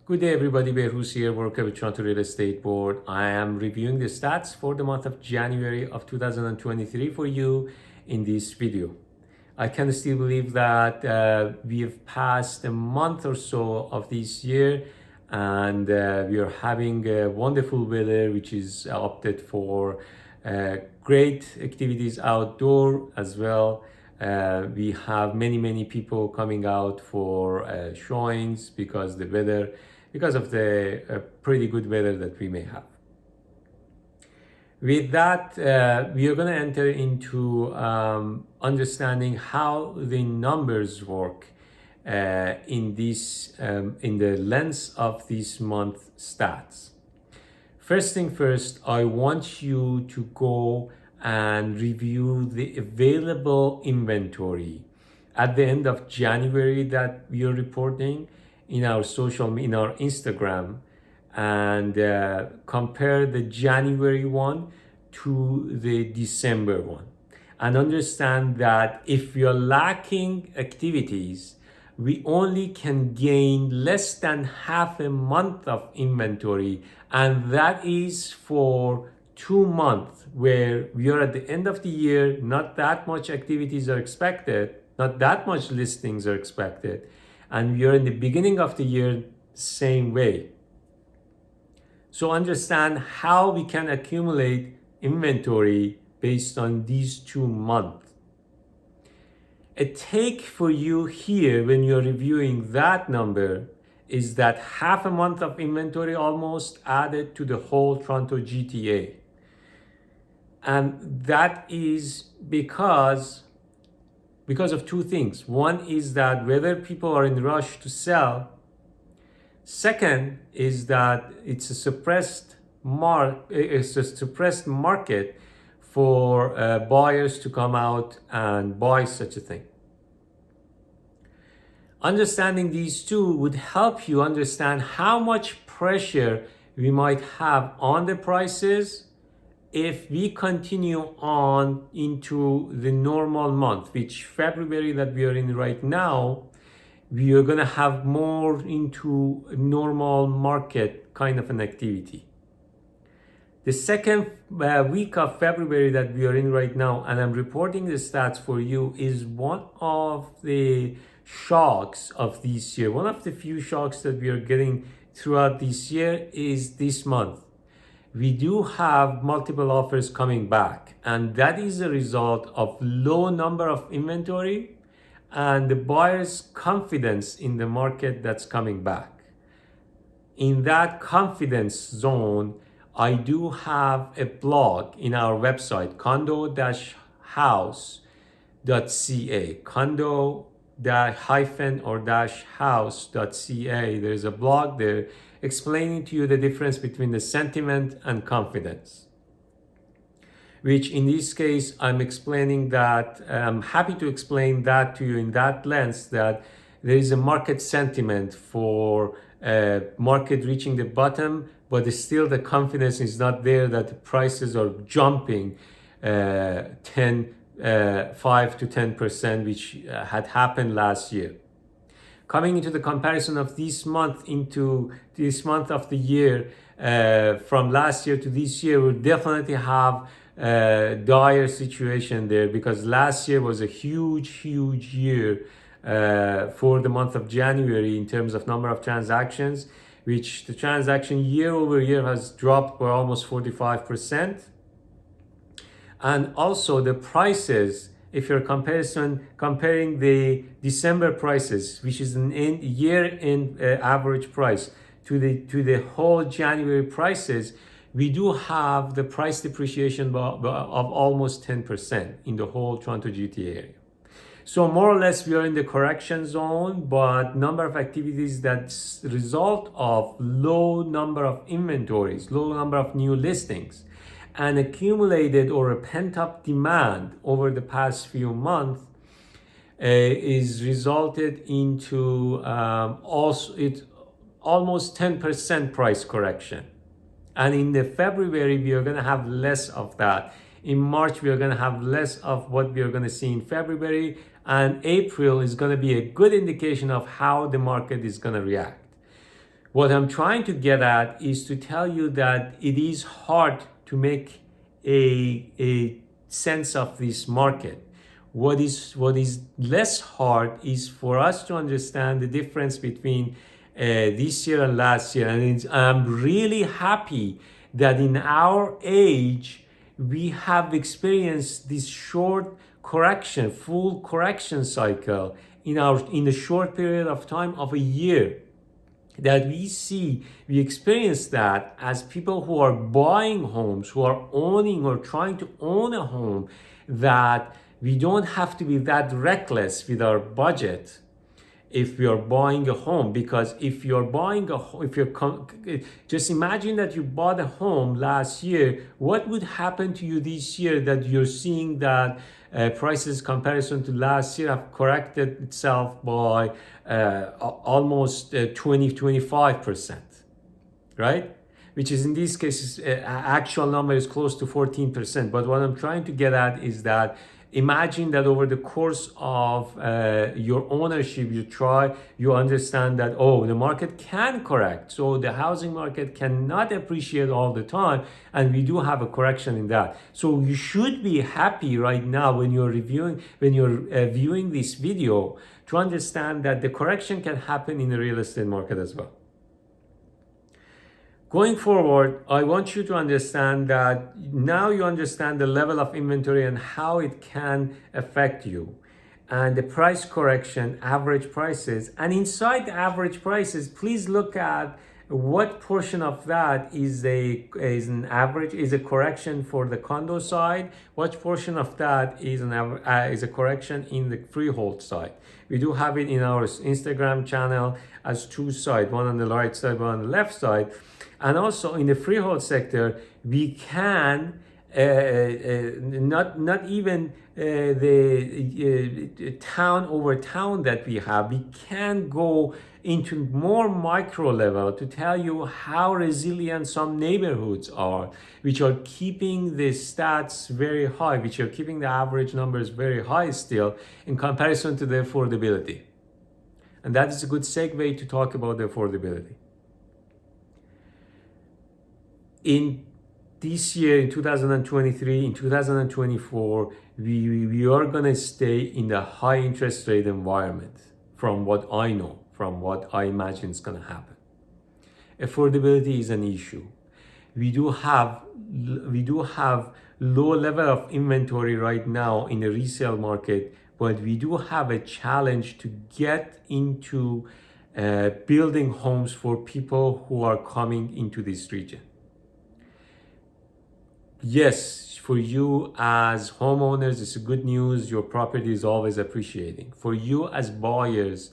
Good day everybody, Behrus here, worker with Toronto Real Estate Board. I am reviewing the stats for the month of January of 2023 for you in this video. I can still believe that we have passed a month or so of this year and we are having wonderful weather which is opted for great activities outdoor as well. We have many people coming out for showings because of the pretty good weather that we may have. With that, we are going to enter into understanding how the numbers work in the lens of this month stats. First thing first, I want you to go and review the available inventory at the end of January that we are reporting in our Instagram, and compare the January one to the December one, and understand that if you're lacking activities, we only can gain less than half a month of inventory, and that is for 2 months where we are at the end of the year, not that much activities are expected, not that much listings are expected, and we are in the beginning of the year same way. So understand how we can accumulate inventory based on these 2 months. A take for you here when you're reviewing that number is that half a month of inventory almost added to the whole Toronto GTA. And that is because of two things. One is that whether people are in rush to sell. Second is that it's a suppressed market for buyers to come out and buy such a thing. Understanding these two would help you understand how much pressure we might have on the prices if we continue on into the normal month, which February that we are in right now, we are going to have more into normal market kind of an activity. The second week of February that we are in right now, and I'm reporting the stats for you, is one of the shocks of this year. One of the few shocks that we are getting throughout this year is this month. We do have multiple offers coming back, and that is a result of low number of inventory and the buyer's confidence in the market that's coming back. In that confidence zone, I do have a blog in our website, condo-house.ca, condo-house.ca. There's a blog there explaining to you the difference between the sentiment and confidence, which in this case, I'm explaining that, I'm happy to explain that to you in that lens, that there is a market sentiment for market reaching the bottom, but still the confidence is not there that the prices are jumping 5 to 10%, which had happened last year. Coming into the comparison of this month into this month of the year, from last year to this year, we'll definitely have a dire situation there, because last year was a huge year for the month of January in terms of number of transactions, which the transaction year over year has dropped by almost 45%. And also the prices, if you're comparing the December prices, which is an year-end average price, to the whole January prices, we do have the price depreciation of almost 10% in the whole Toronto GTA area. So more or less we are in the correction zone, but number of activities that's the result of low number of inventories, low number of new listings, and accumulated or a pent-up demand over the past few months is resulted into almost 10% price correction. And in the February, we are going to have less of that. In March, we are going to have less of what we are going to see in February. And April is going to be a good indication of how the market is going to react. What I'm trying to get at is to tell you that it is hard to make a sense of this market. What is less hard is for us to understand the difference between this year and last year. And I'm really happy that in our age we have experienced this short correction, full correction cycle in the short period of time of a year, that we experience that as people who are buying homes, who are owning or trying to own a home, that we don't have to be that reckless with our budget if we are buying a home. Because if you're buying a home, just imagine that you bought a home last year, what would happen to you this year that you're seeing that prices comparison to last year have corrected itself by almost 20-25%, right? Which is in these cases, actual number is close to 14%. But what I'm trying to get at is that imagine that over the course of your ownership, you understand that, oh, the market can correct. So the housing market cannot appreciate all the time, and we do have a correction in that. So you should be happy right now when you're viewing this video, to understand that the correction can happen in the real estate market as well. Going forward, I want you to understand that now you understand the level of inventory and how it can affect you, and the price correction, average prices. And inside the average prices, please look at what portion of that is a correction for the condo side, what portion of that is a correction in the freehold side. We do have it in our Instagram channel as two sides, one on the right side, one on the left side. And also in the freehold sector, we can not even the town over town that we have, we can go into more micro level to tell you how resilient some neighborhoods are, which are keeping the stats very high, which are keeping the average numbers very high still in comparison to the affordability. And that is a good segue to talk about the affordability. In this year, in 2023, in 2024, we are going to stay in the high interest rate environment, from what I know, from what I imagine is going to happen. Affordability is an issue. We do have low level of inventory right now in the resale market, but we do have a challenge to get into building homes for people who are coming into this region. Yes, for you as homeowners, it's good news. Your property is always appreciating. For you as buyers,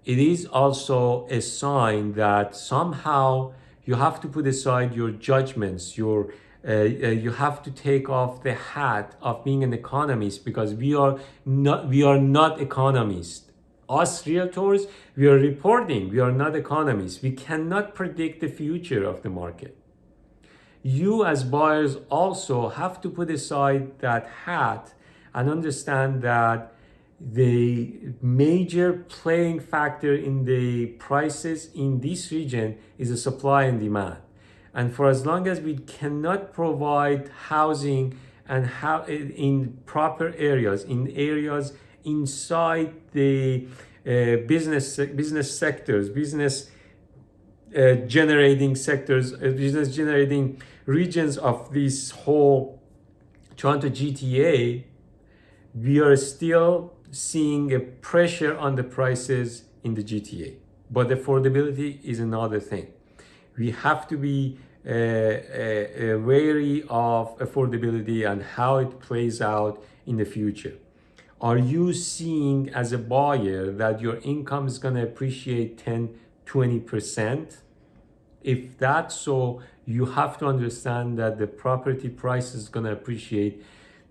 it is also a sign that somehow you have to put aside your judgments. You have to take off the hat of being an economist, because we are not economists. Us realtors, we are reporting. We are not economists. We cannot predict the future of the market. You as buyers also have to put aside that hat and understand that the major playing factor in the prices in this region is the supply and demand. And for as long as we cannot provide housing and in proper areas, in areas inside the business sectors, business generating sectors, business generating regions of this whole Toronto GTA, we are still seeing a pressure on the prices in the GTA. But affordability is another thing. We have to be wary of affordability and how it plays out in the future. Are you seeing as a buyer that your income is going to appreciate 10-20%? If that's so, you have to understand that the property price is going to appreciate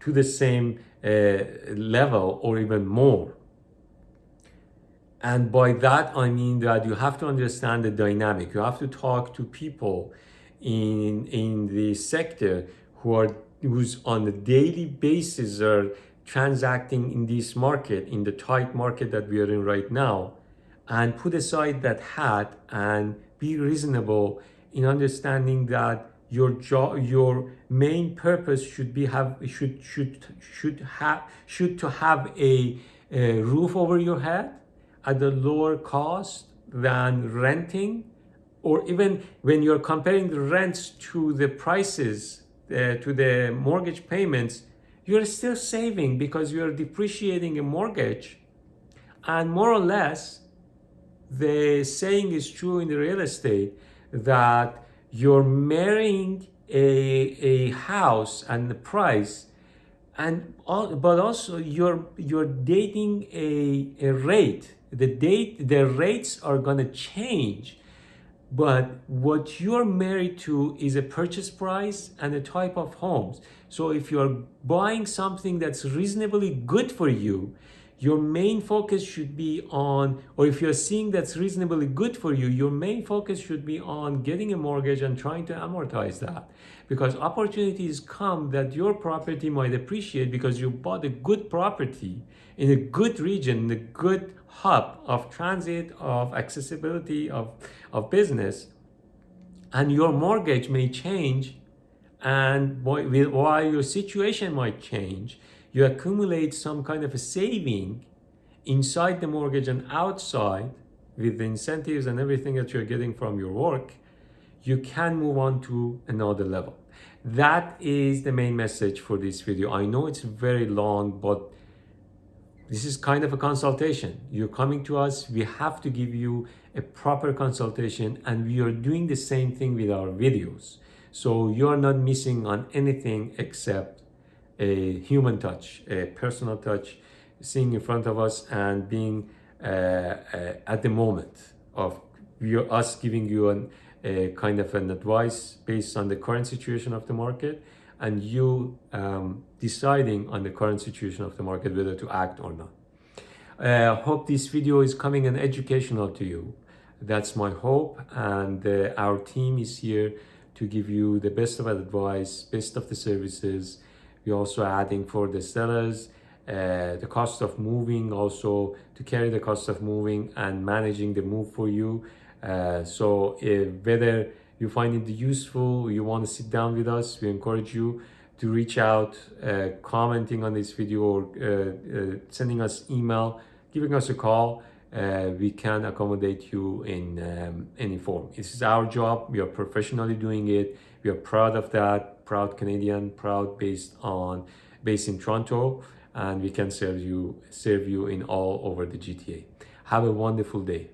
to the same level or even more. And by that, I mean that you have to understand the dynamic. You have to talk to people in the sector who's on a daily basis are transacting in this market, in the tight market that we are in right now, and put aside that hat and be reasonable in understanding that your job, your main purpose should be to have a roof over your head at a lower cost than renting, or even when you're comparing the rents to the prices, to the mortgage payments, you're still saving because you're depreciating a mortgage. And more or less, the saying is true in the real estate that you're marrying a house and the price, but also you're dating a rate. The rates are gonna change, but what you're married to is a purchase price and a type of homes. So if you're buying something that's reasonably good for you, your main focus should be on, or if you're seeing that's reasonably good for you, your main focus should be on getting a mortgage and trying to amortize that. Because opportunities come that your property might appreciate because you bought a good property in a good region, in a good hub of transit, of accessibility, of business, and your mortgage may change, and while your situation might change, you accumulate some kind of a saving inside the mortgage and outside with the incentives and everything that you're getting from your work, you can move on to another level. That is the main message for this video. I know it's very long, but this is kind of a consultation. You're coming to us, we have to give you a proper consultation, and we are doing the same thing with our videos. So you're not missing on anything except a human touch, a personal touch, seeing in front of us and being at the moment of us giving you a kind of an advice based on the current situation of the market, and you deciding on the current situation of the market whether to act or not. Hope this video is coming and educational to you. That's my hope, and our team is here to give you the best of advice, best of the services. We're also adding for the sellers the cost of moving, also to carry the cost of moving and managing the move for you. So whether you find it useful, you want to sit down with us, we encourage you to reach out, commenting on this video, or sending us email, giving us a call. We can accommodate you in any form. This is our job. We are professionally doing it. We are proud of that. Proud Canadian, proud based in Toronto, and we can serve you in all over the GTA. Have a wonderful day.